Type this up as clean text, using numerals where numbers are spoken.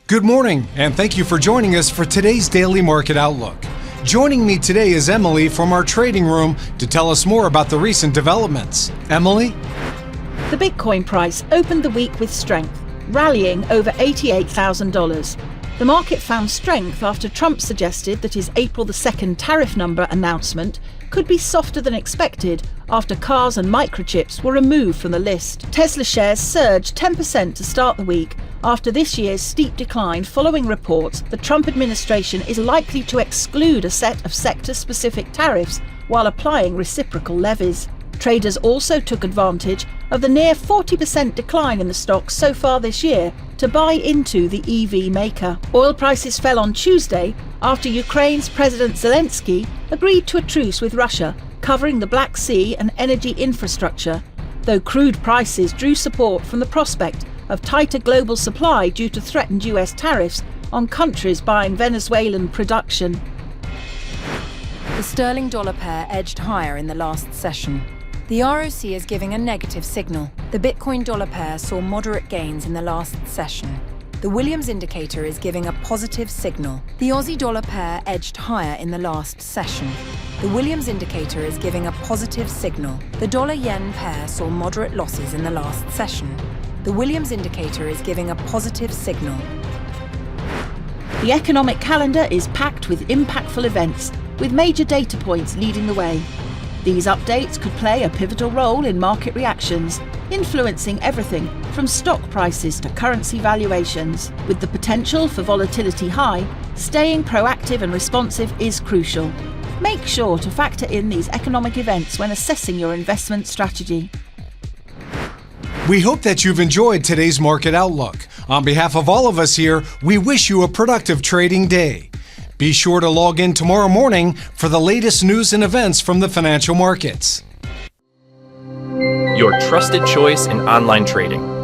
Good morning, and thank you for joining us for today's Daily Market Outlook. Joining me today is Emily from our trading room to tell us more about the recent developments. Emily? The Bitcoin price opened the week with strength, rallying over $88,000. The market found strength after Trump suggested that his April 2nd tariff number announcement could be softer than expected after cars and microchips were removed from the list. Tesla shares surged 10% to start the week after this year's steep decline following reports the Trump administration is likely to exclude a set of sector-specific tariffs while applying reciprocal levies. Traders also took advantage of the near 40% decline in the stock so far this year to buy into the EV maker. Oil prices fell on Tuesday after Ukraine's President Zelensky agreed to a truce with Russia, covering the Black Sea and energy infrastructure, though crude prices drew support from the prospect of tighter global supply due to threatened US tariffs on countries buying Venezuelan production. The sterling dollar pair edged higher in the last session. The ROC is giving a negative signal. The Bitcoin dollar pair saw moderate gains in the last session. The Williams indicator is giving a positive signal. The Aussie dollar pair edged higher in the last session. The Williams indicator is giving a positive signal. The dollar-yen pair saw moderate losses in the last session. The Williams indicator is giving a positive signal. The economic calendar is packed with impactful events, with major data points leading the way. These updates could play a pivotal role in market reactions, influencing everything from stock prices to currency valuations. With the potential for volatility high, staying proactive and responsive is crucial. Make sure to factor in these economic events when assessing your investment strategy. We hope that you've enjoyed today's Market Outlook. On behalf of all of us here, we wish you a productive trading day. Be sure to log in tomorrow morning for the latest news and events from the financial markets. Your trusted choice in online trading.